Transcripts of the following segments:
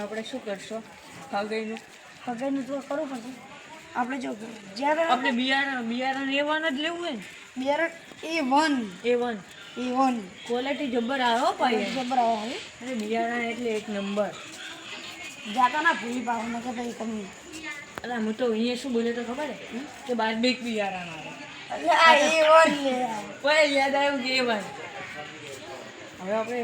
આપણે શું કરશો હગાઈનું તો કરવું પડશે આપણે. જો જ્યારે આપણે બિયારણ A1 જ લેવું હોય ને. બિયારણ A1 ક્વોલિટી જબર આવે હો ભાઈ. જબર આવે અરે બિયારણ એટલે એક નંબર. જાતા ના ભૂલી પાવ ન કે ભાઈ તમે. અરે હું તો અહીંયા શું બોલ્યો તો ખબર હે કે બારબીક બિયારણ આવે. એટલે આ A1 લે કોઈ યાદ આવ્યું કે A1. હવે આપણે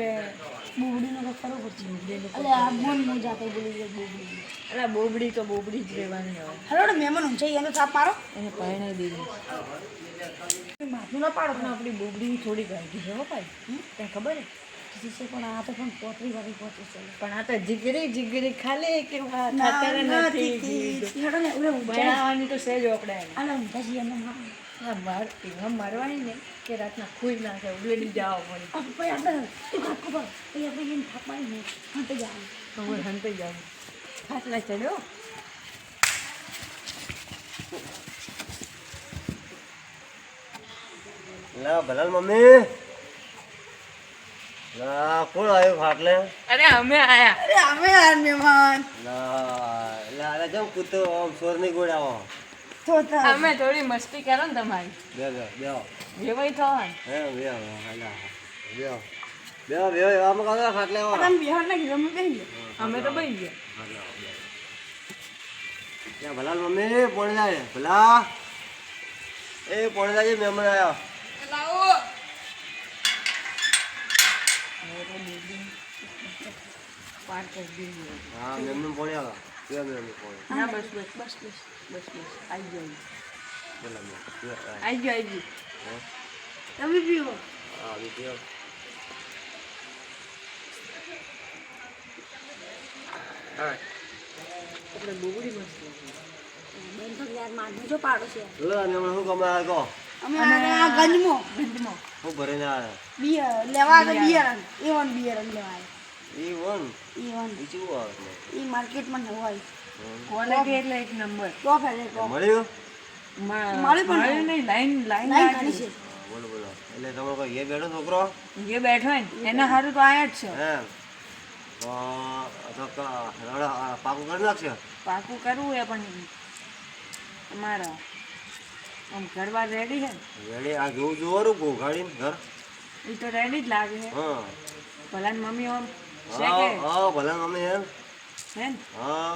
બોબડીનો તો કરવું પડશે. એટલે આ મન જાતો બોલી ગયો બોબડી. અરે બોબડી તો બોબડી જ રહેવાની હવે. હલો મહેમાન ઊંચે એનો થાપ મારો એને પરણાઈ દેવી. માથું ના પાડો પણ આપણી બોબડી થોડી ગાંઠી છે હો ભાઈ. તને ખબર હે? છે પણ આ તો પણ પોતરી વાળી પોતરી છે. પણ આ તો જીગરી ખાલી કે ખાતર નથી. હેડો ને ઓલે બનાવવાની તો સહેજ ઓકડાય. આલા ઊંધા જી એમને મારો. મારવાની ને કે રાતના ખુઈ નાખે ઉડેલી જાવ પડે. આ ભાઈ આપણે તું કાકો પર એ આપણે એને થાપ મારી ને હંતે જાવ. હવે હંતે જાવ. ખાટલા ચડ્યો. લા ભલાલ મમ્મી લા કોણ આવ્યો ખાટલે? અરે અમે આયા. અરે અમે યાર મહેમાન લા લા લા જમ કૂતો આમ સોર ની ગોડાવો. તો અમે થોડી મસ્તી કરો ને તમારી. બેહો જેવાય થવા ને. હે બેહો હાલા બેહો આમ કાકા ખાટલે આવો. તમે બિહાર ના ગયો અમે બેહી અમે તો બઈ ગયા. યા ભલાલ મમ્મી પોણ જાય ભલા એ પોણ જાય મહેમાન આવ્યો. પાર કરી દીધું. હા મહેમાન પોણ આવ્યો. કેવા મહેમાન પોણ? ના બસ આઈ ગયો. બોલા આઈ ગયો. તમે પીવો હા વિડિયો એટલે બોબડી મસ્ત લાગે. બેન તો યાર મારનું જો પાડો છે. લો ને હમણાં શું કમાય કહો અમે આ ગંજમો હું ભરીને આવ્યો. બિયર લેવા તો બિયર A1 બિયર લેવા ઈ વન A1 ઈ શું આવે? એ માર્કેટમાં ન હોય ક્વોલિટી એટલે એક નંબર. તો ફેલે તો મળ્યું? મારી પણ મારી નહીં લાઈન લાઈન લાગી છે. બોલો એટલે તમારો કોઈ એ બેઠો છોકરો જે બેઠો હોય ને એના સારું તો આયા જ છે. હે તો પાકું કરી નાખશે. પાકું કરવું એ પણ તમારા આમ ઘરવાર રેડી છે ને રેડી આ જોવું જોવાનું ઘોઘાડીને ઘર. એ તો રેડી જ લાગે છે. હા ભલા મમ્મી આમ છે હા કે હા ભલે મમ્મી એમ હે ને હા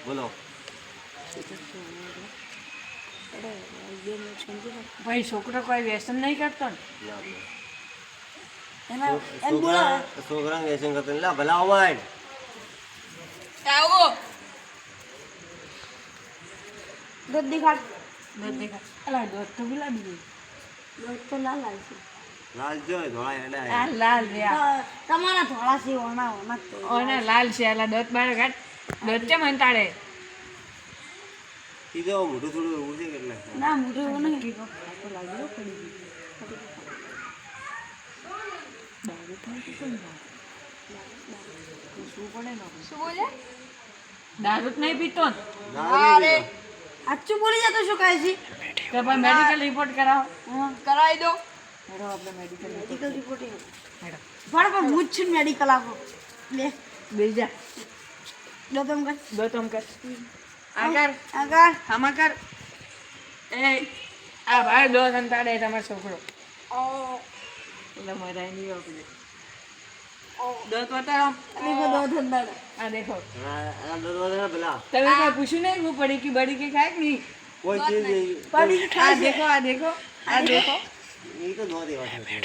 બોલો ભાઈ છોકરો કોઈ વ્યસન નહીં કરતો ને. એના એમ બોલો છોકરા વ્યસન કરતો લા ભલા અમાય આવો દૂધ દેખાડ દૂધ દેખા અલા દૂધ તો ગુલાબી છે. દૂધ તો લાલ લાલ છે લાલ જોય ધોળા આ એડા લાલ રે આ. તમારા થોડા છે ઓના તો ઓને લાલ છે અલા દૂધ બાર કાઢ દૂધ કેમ અંતાડે. કીધો મોટું થોડું એવું છે એટલે ના મોટું એવું નહીં શું પડે ને શું બોલે દારૂ જ નહીં પીતો ને. અરે આચું બોલી જતો શું કહે છે તો ભાઈ મેડિકલ રિપોર્ટ કરાવો. કરાવી દો હેડો આપણે મેડિકલ મેડિકલ રિપોર્ટ હેડો પણ હું જ છું મેડિકલ આખો લે બેજા દો તમ કર ગૌતમ કર આગળ આગળ આમાં કર. એ આ ભાઈ દોસ્ત અંતાડે તમારો છોકરો એટલે મરાય નહીં આપણે દોત બતાવો. અલી દો ધંધા આ દેખો આ દરવાજા પેલા તમે કોઈ પૂછ્યું નહીં હું પડી કે બડી કે ખાય કે નહીં. કોઈ ચીજ આ દેખો આ દેખો આ દેખો એ તો નો દેવા છે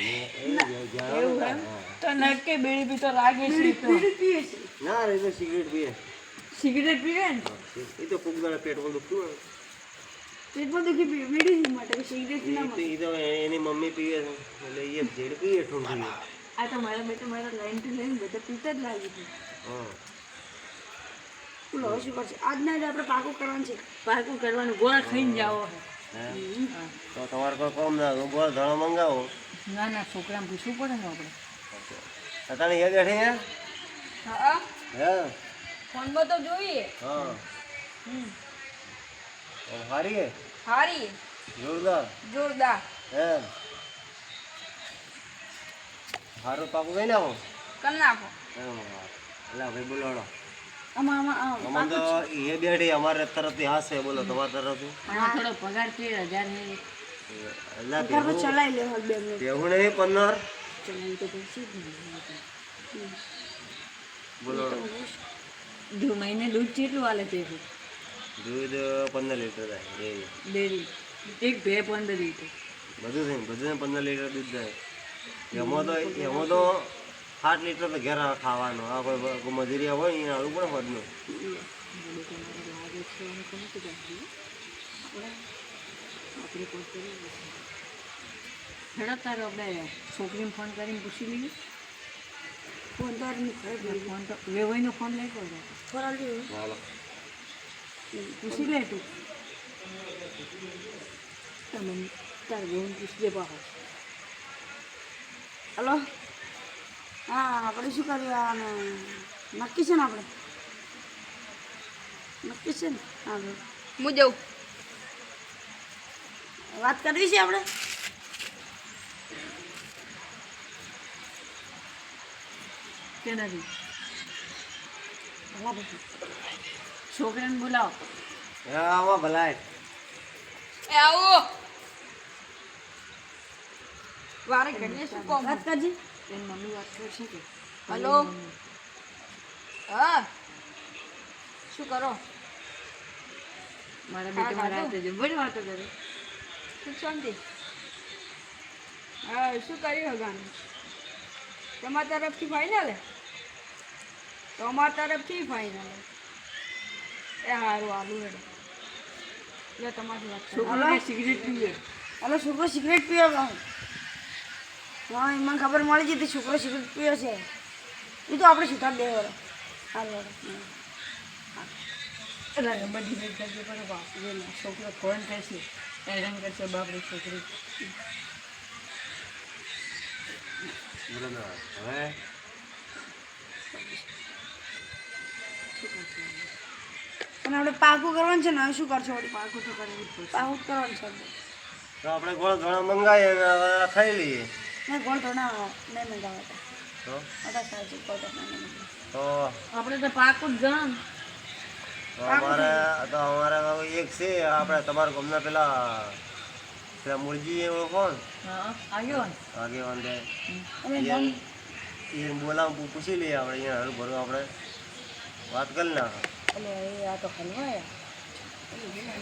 એવું એમ તો નટકે બીડી પી તો લાગે છે તો પીએ છે ના રે તો સિગરેટ પીએ સિગરેટ પીવે ને એ તો ફૂગ દાડા પેટમાં દુખતું હોય પેટમાં દુખી બીડી માટે સિગરેટ ના એ તો એની મમ્મી પીવે છે એટલે એ જેડ પીએ ઠૂંઠ પીએ આ તો મારા બેટા મારા લાઈન થી લઈને બધા પીતા જ લાગી છે. હા બોલો હવે શું કરશે આજના જ આપણે પાકું કરવાનું છે પાકું કરવાનું ગોળ ખાઈને જાઓ. તો તમારે કોઈ કોમ ના હું બોલ ધણો મંગાવો ના ના છોકરાને પૂછવું પડે ને આપણે. અત્યારે એ બેઠી હે હા હે ફોનમાં તો જોઈએ. હા હારી હે હારી જોરદાર જોરદાર એમ હારું પાકું કઈ નાખો કરી નાખો એટલે ભાઈ બોલાડો આમાં અમારે તો એ બેઠી અમારે તરફથી હાશે બોલો તમારા તરફથી આમાં થોડો પગાર 13,000 છે એટલે ચલાવી લે બે મિનિટ બેહું નહીં 15 ચલાવી તો પછી જ ને. બોલાડો જો મહિને દૂધ કેટલું હાલે તે દૂધ 15 લીટર થાય એ ડેરી એક બે 15 લીટર બધું 15 લીટર દૂધ જાય એમાં તો 8 લીટર તો ઘેર ખાવાનું આ કોઈ મજૂરિયા હોય એને આવું પણ વધનું હેડો તારો આપણે છોકરીને ફોન કરીને પૂછી લઈએ ફોન તો ફોન તો વેવાઈનો ફોન લઈ પડે હાલો પૂછી લે તું તમે તાર બેન પૂછી દે પાછો હલો હા આપણે શું કર્યું નક્કી છે ને આપણે નક્કી છે ને હા ભાઈ હું જાઉં વાત કરવી છે આપણે કે નથી છોકરાને બોલાવો આમાં ભલાય એ આવો વારે ઘડીએ શું કોમ વાત કરજી એની મમ્મી વાત કરશે કે હલો હા શું કરો મારા બેટા રાતે જબરી વાતો કરે સુખ શાંતિ હા શું કર્યું હગાનું તમારા તરફથી ફાઇનલ તો અમારા તરફથી ફાઇનલ એ સારું આલુ હેડો એટલે તમારી વાત છોકરાને સિગરેટ પીવે હલો છોકરો સિગરેટ પીવે હા મને ખબર મળી જતી છોકરો સિગરેટ પીવે છે એ તો આપણે સુધાર દેવાનો હાલ એટલે નંબર ડિલીટ કરજો પણ બાપ છોકરો ફોન કરશે હેરાન કરશે બાપરી છોકરી બોલો ને હવે અને આપણે પાકું કરવાનું છે ને હવે શું કરશો વળી પાકું તો કરવું જ પડશે પાકું જ કરવાનું છે તો આપણે ગોળ ઘણા મંગાવીએ અને હવે ખાઈ લઈએ નહીં ગોળ તો ના નહીં મંગાવતા તો હતા સાચું ગોળ તો નહીં મંગાવતા તો આપણે તો પાકું જ ગણ અમારે એક છે આપણે તમારા ગામના પેલા મૂળજી એવો કોણ હા આવ્યો ને આગેવાન છે અને એ બોલાવ પૂછી લઈએ આપણે અહીંયા હરું ભરું આપણે વાત કરી નાખો એટલે આ તો હલવાય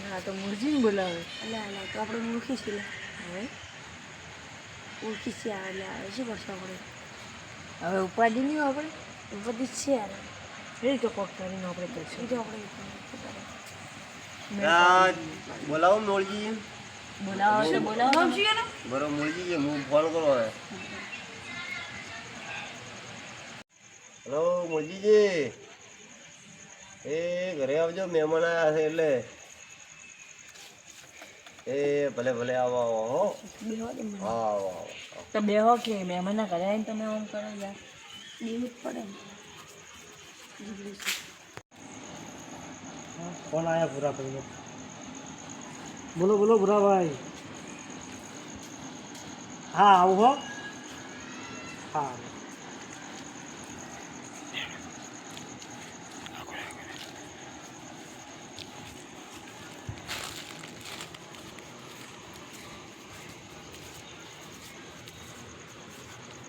હા તો મુરજીને બોલાવે એટલે તો આપણે ઓળખી છીએ હવે ઓળખી છીએ એટલે શું કરશું આપણે હવે ઉપાધિ નહીં આપણે બધી જ છે યાર એ તો કોક કરીને આપણે કરશું એ તો આપણે બોલાવો મૂળજી બોલાવો છે બોલાવો બરોબર મૂળજી છે હું ફોન કરો હવે હેલો મૂળજીજી એ ઘરે આવજો મહેમાન આવ્યા છે એટલે એ ભલે ભલે આવો આવો હો હા આવો આવો તો બેહો કે મહેમાનના ઘરે આવીને તમે આમ કરો યાર દેવું જ પડે ને ફોન આયા પૂરા ભાઈ બોલો બોલો ભૂરા ભાઈ હા આવું હો હા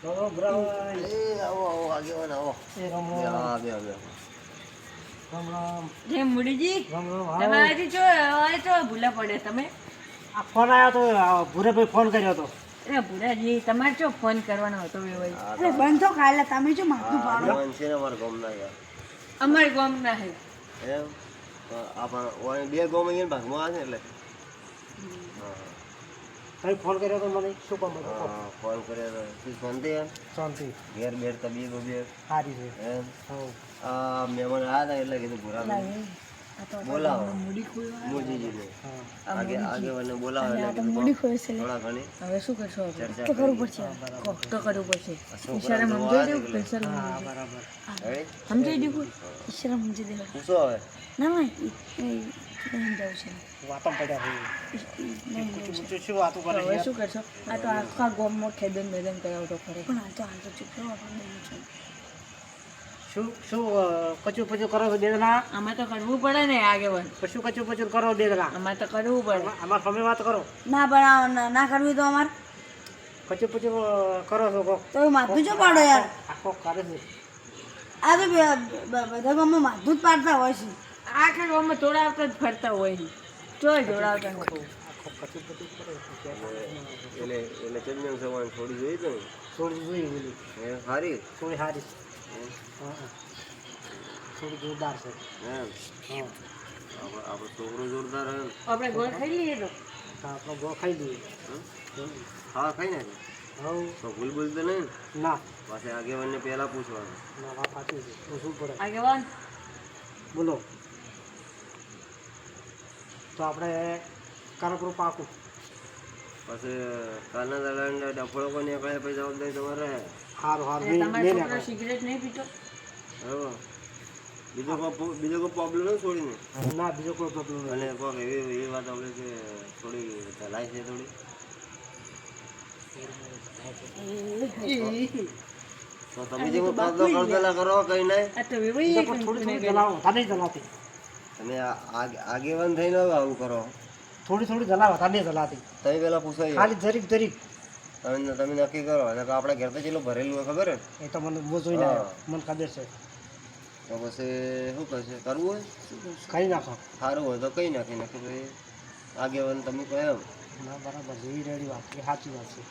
બોલો ભૂરા ભાઈ એ આવો આવો આગેવાન આવો એ રામ બે રામ હા બે બે રામ રામ જય મુડીજી રામ રામ હા તમારાથી જો હવે તો ભૂલા પડે તમે આ ફોન આવ્યો તો ભૂરેભાઈ ફોન કર્યો હતો અરે ભૂરાજી તમારે જો ફોન કરવાનો હતો વેવાઈ અરે બંધ તો ખાય તમે જો માથું પાડો આગેવાન છે ને અમારા ગામના યાર અમારે ગામના હે એમ તો આપણે બે ગામ અહીંયા ભાગમાં આવે ને એટલે હા તમે ફોન કર્યો તો મને શું કામ હતું હા ફોન કર્યો તો શાંતિ એમ શાંતિ ઘેર બેર તબીયત બબીયત સારી છે એમ હા આ મહેમાન આવ્યા હતા એટલે કીધું ભૂરા બોલાવો મૂડી ખોલવા મોજીજીને હા આગેવાનને બોલાવો એટલે કીધું મૂડી ખોય છે થોડા ઘણી હવે શું કરશો હવે ચર્ચા તો કરવું પડશે કોક તો કરવું પડશે છોકરા ઈશારે જોવા સમજાઈ આવે દઉં એટલે. પૈસા હા બરાબર હવે સમજાઈ દઉં ઈશ્વર સમજી દે પૂછો હવે ના ના સમજાવું છે વાતો પડ્યા નહીં છે શું વાતો કરે હવે શું કરશો આ તો આખા ગામમાં ખેદન મેદન કરાવતો ખરે પણ આ તો ચૂપ રહો આપણે શું શું કચું પચું કરો છો બે જણા આમાં તો કરવું પડે ને આગેવાન. પછી કચું પચું કરો બે જણા આમાં તો કરવું પડે. અમાર સામે વાત કરો ના બનાવો ના કરવી તો અમારે કચું પચું કરો છો કોક તો એ માથું જો પાડો યાર આખો કરે છે આ તો બધા ગામમાં માથું જ પાડતા હોય છે આખા ગામમાં જોડાવતા જ ફરતા હોય છે. ચોય જોડાવતા નથી. આખો કચું પચું કરે એટલે ચંદન સવાણ થોડી જોઈ તો થોડી જોઈએ બોલી હે સારી થોડી સારી હા હા થોડી જોરદાર છે એમ હા આપણો છોકરો જોરદાર હે આપણે ગોળ ખાઈ લઈએ તો. તો આપણે ગો ખાઈ લઈએ હા કઈ ને હવ તો ભૂલ ભૂલ તો નહીં ના પાછે આગેવાનને પહેલા પૂછવાનું ના વાત સાચી છે પૂછવું પડે આગેવાન બોલો તો આપણે કારપુર પાકું પછી કાલના દાડા ડફળો કોઈ નીકળે પછી જવાબદારી તમારે સારું સારું એટલે તમારો મેં છોકરો સિગરેટ નહીં પીતો? બરાબર બીજો કોઈ પ્રોબ્લેમ નહીં છોડીને ના બીજો કોઈ પ્રોબ્લેમ નહીં અને કોઈક એવી વાત આપણે કે થોડી ચલાય છે થોડી તો તમે જે કરતેલા કરો કઈ નહીં આ તો વેવાઈ એ તો પણ થોડી થોડી જલાવો તા નહીં જલાતી તમે આગેવાન થઈને આવું કરો થોડી થોડી જલાવો તા નહીં જલાતી તમે પેલા પૂછાય ખાલી જરીક જરીક તમે નક્કી કરો અને આપણા ઘર તો ચેટલું ભરેલું હોય ખબર હે એ તો મને બહુ જોઈને આવ્યો મને ખબર છે તો પછી શું કરશે કરવું હોય ખાઈ નાખો સારું હોય તો કઈ નાખી નાખે ભાઈ આગેવાન તમે કહો એમ ના બરાબર જેવી રેડી વાત એ સાચી વાત છે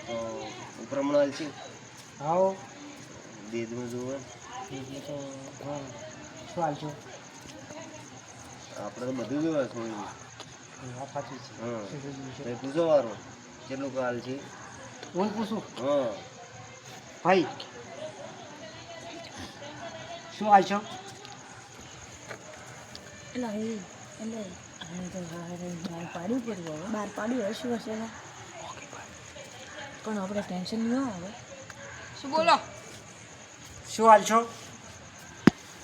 તો ઉપરમણાલ છે આવો દેદમાં જોવે બીજું તો હા શું હાલશો આપણે તો બધું જોવે થોડી વાત સાચી છે હા શું જોયું છે? તો પૂછો વારું કેટલું કાલ છે હું પૂછું હા ભાઈ શું હાલશો એટલે આને તો બહાર પાડવું પડ્યું હવે બહાર પાડ્યું હવે શું હશે એમાં પણ આપણે ટેન્શન ન આવે શું બોલો શું હાલશો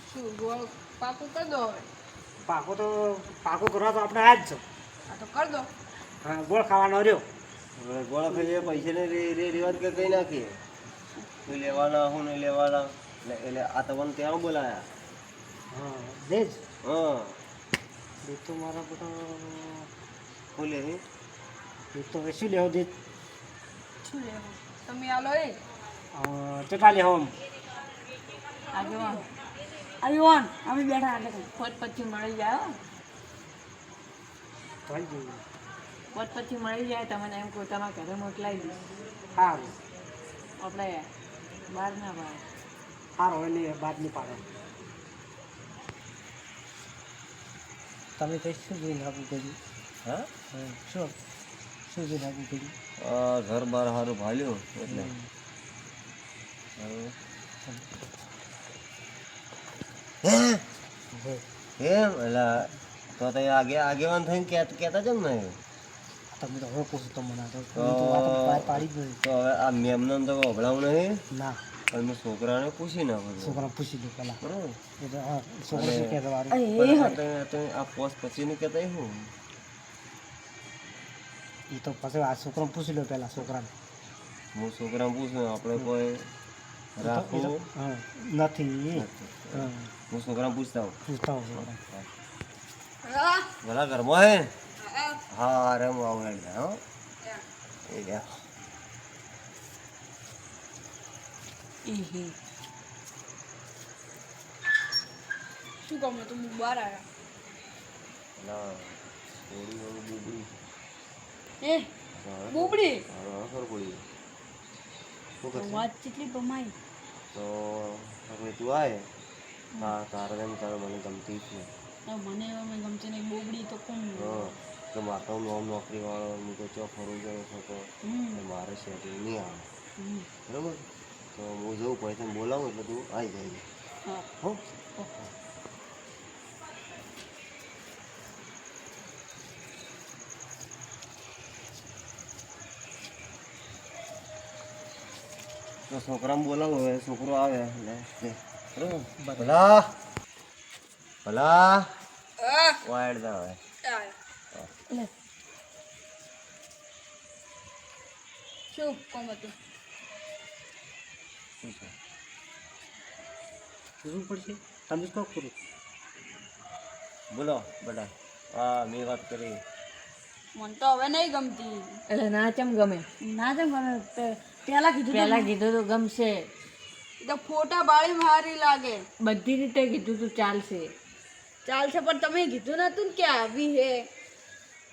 શું ગોળ પાકું કરી દો હવે પાકો કરવા તો આપણે આ જ છો આ તો કરી દો હા ગોળ ખાવાનો રહ્યો હવે ગોળા ખાઈએ પૈસાને રિવાજ કે કઈ નાખીએ કોઈ લેવાના હું નહીં લેવાના એટલે આ તમને ત્યાં બોલાયા હા દેજ હા દેજ તો મારા બેટો શું લે છે દેજ તો હવે શું લેવો દેજ શું લેવું તમે આલો એ ચટા લેવો આમ આગેવાન આવ્યું અમે બેઠા એટલે પોત પછી મળી જાય હો. ભાઈ જઈએ પોત પછી મળી જાય તમને એમ કહું તમારા ઘરે મોકલાવી દઉં. સારું આપણે બહાર ના પાડે. સારું હોય નહીં બાદ નહીં પાડો તમે કઈ શું જોઈને આપવું કર્યું હા શું શું જોઈને આપવું કર્યું આ ઘર બાર સારું ભાલ્યું એટલે એમ એટલે તો તે આગેવાન થઈને કહેતા છે ને તમે તો હવે પૂછો તો મને તો તો બહાર પાડી જ નહીં તો હવે આ મેમને તો અભડાવું નહીં ના પણ મેં છોકરાને પૂછી નાખું છોકરા પૂછી લો પહેલાં બરાબર એ તો હા છોકરા શું કહેતા વારું આ પોસ્ટ પછી ની કહેતા શું એ તો પછી આ છોકરાને પૂછી લો પહેલાં છોકરાને હું છોકરાને પૂછું આપણે કોઈ રાખવું હા નથી હા હું છોકરાને પૂછતા હોઉં પૂછતા હોઉં છોકરા ભલા ઘરમાં હે હા અરે હું આવું એટલે હો એ ગયા શું કહું તો હું બહાર આવ્યા ના થોડી ઘણી બુબડી એ બોબડી હા ખબર પડી શું કરશે વાત કેટલી બમાઈ તો હવે તું આય હા તારે એમ તારે મને ગમતી જ નહીં મને એવા મેં ગમતી નહીં બોબડી તો કોણ હા કે મારે તો નોમ નોકરીવાળો હું તો ચો ફરું ગયો હતો મારે સેટિંગ નહીં આવે બરાબર તો હું જવું પૈસા બોલાવું એટલે તું આવી જાય હા હો તો છોકરાને બોલાવું હવે છોકરો આવે એટલે બરાબર ભલા ભલા વાયડ દા હવે લે શું કોમ હતું શું છે જરૂર પડશે તમે જ કહો કરું બોલો બેટા હા મેં વાત કરી મને તો હવે નહીં ગમતી. એટલે ના ચમ ગમે ના તો મને પહેલા કીધું પહેલા કીધું તો ગમશે તો ફોટા બાળી મારી લાગે. બધી રીતે કીધું તું ચાલશે ચાલશે પણ તમે કીધું નતું ને કે આવી હે.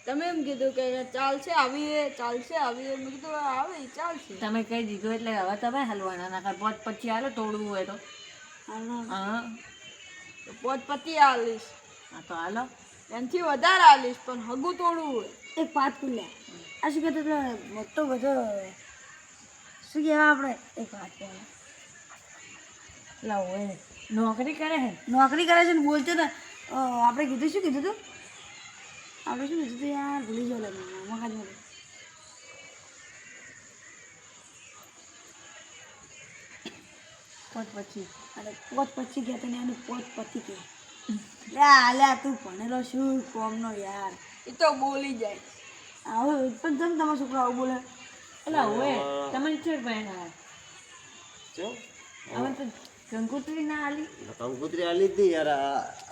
તમે એમ કીધું કે ચાલશે આવી હે, ચાલશે આવી હે. મેં કીધું આવે ચાલશે. તમે કહી દીધું એટલે હવે તમે હલવાના ના પોત પછી હાલો તોડવું હોય તો હા પોત પતિ આલીશ, હા તો હાલો એનાથી વધારે આલીશ પણ હગું તોડવું હોય. એક પાત ખુલ્યા આ શું કહેતો મોટો બધો શું કહેવાય આપણે એક વાત કહેવાય લાવો એ નોકરી કરે હે નોકરી કરે છે ને બોલતો ને આપણે કીધું શું કીધું તું આપણે શું કીધું તું યાર ભૂલી ગયો લે મગજમાં. પોત પછી અરે પોત પછી કહેતો ને એનું પોત પતિ કહે. લ્યા તું ભણેલો શું કોમનો યાર એ તો બોલી જાય આવો પણ તમે તમારા છોકરા આવું બોલે એટલે હવે તમે ચેડ પહેણા ચો અમે તો કંકુતરી ના આલી કંકુતરી આલી જ યાર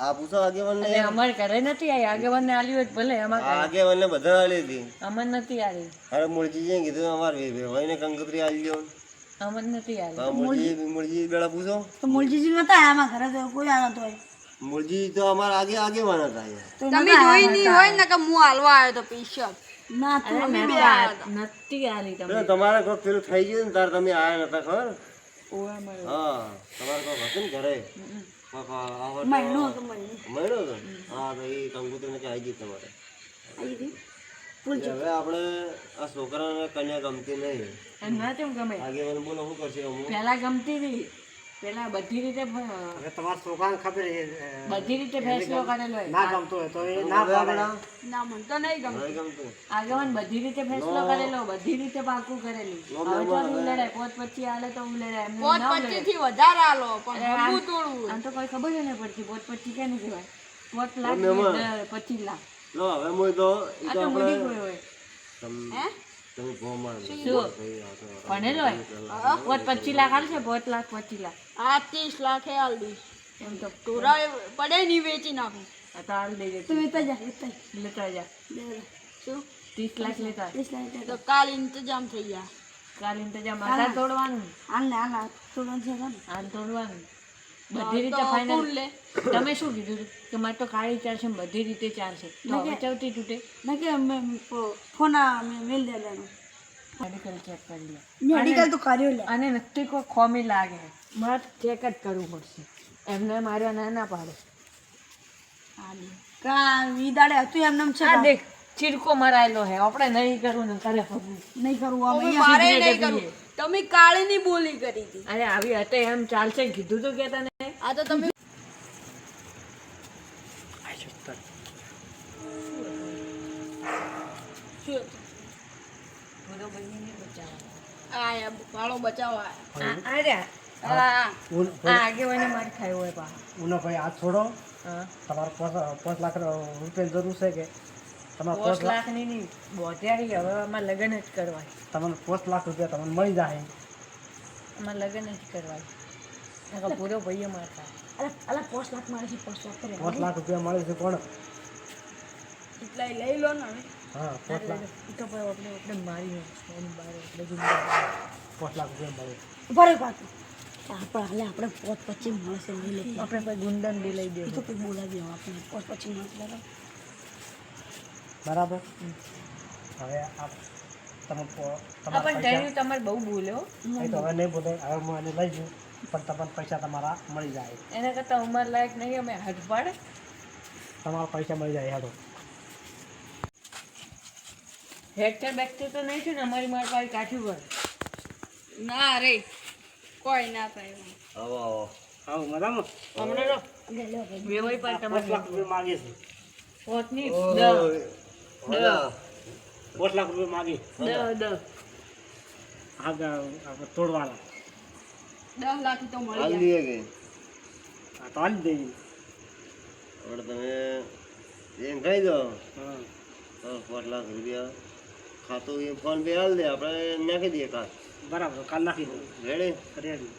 આ પૂછો આગેવાન ને એટલે અમારે ઘરે નથી આવી આગેવાનને આલી હોય તો ભલે અમારે આગેવાન ને બધા આલી હતી અમર નથી આલી અરે મૂળજીએ કીધું અમારે ભાઈ ને કંકુતરી આલી દો અમર નથી આલી હા મૂળજી બેડા પૂછો તો મૂળજીજી નતા આમાં ઘરે તો કોઈ આવ્યો તો મૂળજી તો અમારા આગેવાન હતા તમે જોઈ નહીં હોય ને કે હું હાલવા આવ્યો તો પીશક ના અરે મેં તો નથી આલી તમે તમારે કોઈ પેલું થઈ ગયું ને તાર તમે આયા નતા ખબર ઓવા મળે હા તમારે કોઈ હતું ને ઘરે મહિનો હતો મહિનો હતો હા તો એ કંકુતરી ને આવી ગઈ તમારે હવે આપણે આ છોકરાને કન્યા ગમતી નહીં એમ ના કેમ ગમે આગેવાન બોલો શું કરશે પેલા ગમતી હતી પેલા બધી રીતે હવે તમારા છોકરાને ખબર છે બધી રીતે ફેસલો કરેલો હોય ના ગમતો હોય તો એ ના પાડે ના મને તો નહીં ગમતું. નહીં ગમતું આગેવાન બધી રીતે ફેસલો કરેલો બધી રીતે પાકું કરેલું હવે તો ઉલેડાય પોત પછી હાલે તો ઉલેડાય એમને પોત ના પચીસ થી વધારે આલો પણ હગું તોડવું આમ તો કોઈ ખબર જ નહીં પડતી પોત પછી કેને કહેવાય પોત લાખ 25 લાખ લો હવે હું તો આ તો મૂડી કોઈ હોય હે તમે ભોમાં શું ભણેલો હોય પોત 25 લાખ હાલશે પોત લાખ 25 લાખ આ 30 લાખ હાલ દઈશ એમ તો ટોરા પડે નહીં વેચી નાખું. આ તો હાલ દઈ દે તું લેતા જા લેતા જા શું 30 લાખ લેતા 30 લાખ તો કાલ ઇંતજામ થઈ ગયા. કાલ ઇંતજામ આધાર તોડવાનું હાલ તોડવાનું છે ને હાલ તોડવાનું બધી રીતે ફાઇનલ લે તમે શું કીધું હતું કે મારે તો કાળી ચાલશે ને બધી રીતે ચાલશે તો હવે ચૌથી તૂટે ના કે ફોન મેલ દે દેનો મેડિકલ ચેક કરી લે મેડિકલ તો કર્યો લે અને નક્કી કોઈ ખોમી લાગે મારે ચેક જ કરવું પડશે એમને માર્યા ના પાડે કા ઈ દાડે હતું એમ નામ છે આ દેખ ચીરકો મરાયેલો હે આપણે નહીં કરવું ને કરે ખબર નહીં કરવું અમે મારે નહીં કરવું. તમે કાળીની બોલી કરી હતી. અરે આવી હતી એમ ચાલશે કીધું તો કે તને આ તો તમે શું આ ભાડો બચાવવા આગેવાને માર ખાયો હોય પા ઉનો ભાઈ હાથ છોડો હા તમારે 5 લાખ રૂપિયાની જરૂર છે કે તમારે 5 લાખની નહીં બોતેરી હવે આમાં લગ્ન જ કરવાય તમને 5 લાખ રૂપિયા તમને મળી જાય આમાં લગ્ન જ કરવાય નકર પૂરો ભાઈઓ માર ખાય અલા 5 લાખ મારે છે 5 લાખ કરે 5 લાખ રૂપિયા મળે છે કોણ એટલા લઈ લો ને હવે. હા 5 લાખ તો ભાઈ આપણે મારી એની બહાર એટલે 5 લાખ રૂપિયા મળે બરે પાછું આપણે પોત પછી મળશે નહીં લે આપણે કોઈ ગુંડન બી લઈ એ દે તો કોઈ બોલાવી આપણે પોત પછી મળશે બરાબર હવે આપ તમે પણ ટેન્યુ તમારે બહુ બોલ્યો એ તો હવે નહીં બોલે હવે હું એને લઈ જઉં પણ તમને પૈસા તમારા મળી જાય એના કરતાં ઉંમર લાયક નહીં અમે હાથ પાડે તમારા પૈસા મળી જાય હેડો હેક્ટર બેક્ટર તો નહીં છે ને અમારી માર પાસે કાઠી પર ના રે કોઈ ના થાય આવો આવો આવો મજામાં હમણાં તો વેવાઈ પર 5 તમારે લાખ રૂપિયા માગે છે પોતની 5 લાખ રૂપિયા માગે દ આગળ તોડવાના 10 લાખ તો મળી હાલ જાય. દઈએ કે હા તો હાલી દઈએ હવે તમે એમ ખાઈ દો હા 5 લાખ રૂપિયા ખાતું એ ફોન પે હાલ દે આપણે નાખી દઈએ કાલ બરાબર કાલ નાખી દઉં રેડી રેડી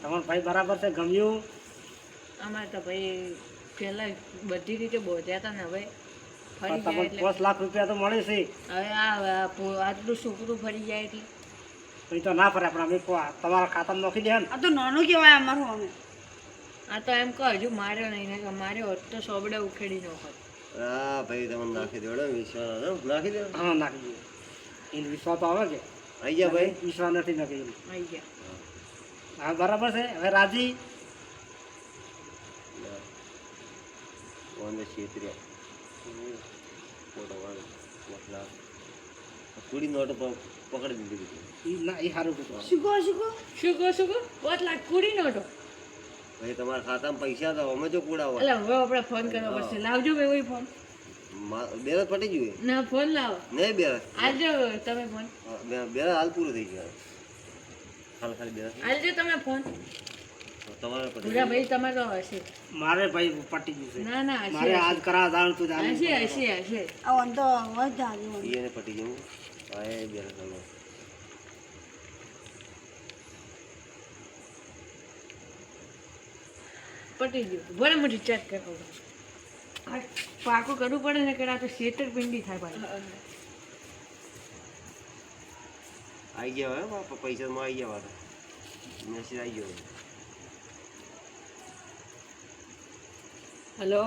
તમારો ભાઈ બરાબર છે, ગમ્યું? અમારે તો ભાઈ પહેલા બધી રીતે બોધ્યા હતા ને હવે ફરી પણ જાય તમને એટલે 5 લાખ રૂપિયા તો મળે છે. હવે આટલું છોકરું ફરી જાય એટલે તો એ તો ના ફરે, પણ અમે તમારા ખાતામાં નાખી દે ને. આ તો નાનું કહેવાય અમારું અમે. આ તો એમ કહો હજુ માર્યો નહીં ને કે માર્યો હોત તો સોબડે ઉખેડી નો હોત. હા ભાઈ તમને નાખી દેવડો વિશ્વાસ હતો? નાખી દે. હા, નાખી દઈએ. એને વિશ્વાસ તો આવે કે આઈ ગયા ભાઈ. વિશ્વાસ નથી નાખી. આવી ગયા. હા, બરાબર છે. હવે રાજી? ઓને છેતર્યા. ફોટો વાળો મતલબ કુડી નોટ પકડી દીધી. ના, એ સારું કીધું. શું કહો શું કહો 5 લાખ કુડી નોટો. ભાઈ તમારા ખાતામાં પૈસા તો અમે જો કુડા હોય. એટલે હવે આપણે ફોન કરવો પડશે. લાવજો મેં કોઈ ફોન. બેરસ પટી ગયું. ના ફોન લાવો. નહીં બેરસ. આલજો તમે ફોન. બેરસ હાલ પૂરું થઈ ગયું. ખાલી બેરસ આલજો તમે ફોન. તમારે પટી પૂરા ભાઈ તમારે તો હશે. મારે ભાઈ પટી ગયું છે. ના ના મારે હશે આજ કરા જાણ તું જાણ. હશે. આ ઓન તો વધારે ગયું. એને પટી ગયું. હા એ બેરસ હાલો. પટી ગયું. ભલે હું રિચાર્જ કરવો. આ પાકું કરવું પડે ને કે આ તો છેતરપિંડી થાય ભાઈ. આવી ગયા હવે પૈસામાં આવી ગયા વાળા. મેસેજ આવી ગયો. હલો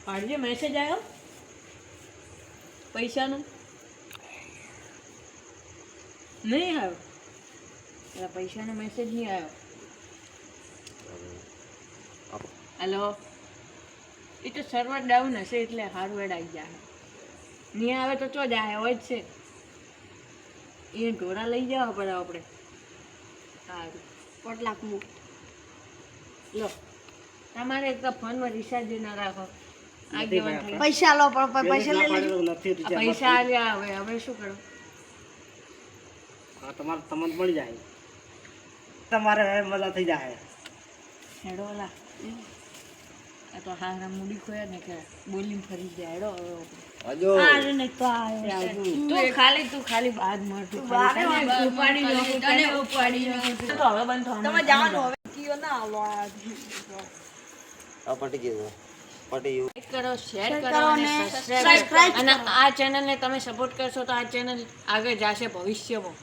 હાજી મેસેજ આવ્યો પૈસાનો નહીં આવ્યો એટલે પૈસાનો મેસેજ નહીં આવ્યો. હલો એ તો સર્વર ડાઉન હશે એટલે સારું એડ આવી જાય. નહીં આવે તો ચો જાય હોય જ છે. એ ઢોરા લઈ જવા પડે આપણે. સારું 5 લાખનું. લો તમારે એક તો ફોનમાં રિચાર્જ ના રાખો. આગેવાન થઈ. પૈસા લો પણ પૈસા લઈ લેજો. નથી આ પૈસા આવ્યા હવે શું કરું? હા, તમારે તમને મળી જાય. તમારે હવે મજા થઈ જાય. હેડો ઓલા આ તો હારા મૂડી ખોયા ને કે બોલીને ફરી જાય. હેડો હવે આજો આરે નહીં તો આવ્યો. તું ખાલી બાદ મળતું બારે ઉપાડી લો તને ઉપાડી લો. તો હવે બંધ થવાનું. તમે જવાનું હવે કીઓ ના આવો આ. આ પટી ગયું. પટી ગયું. લાઈક કરો, શેર કરો કરો અને અને સબસ્ક્રાઇબ subscribe અને આ ચેનલને તમે સપોર્ટ કરશો તો આ ચેનલ આગળ જશે ભવિષ્યમાં.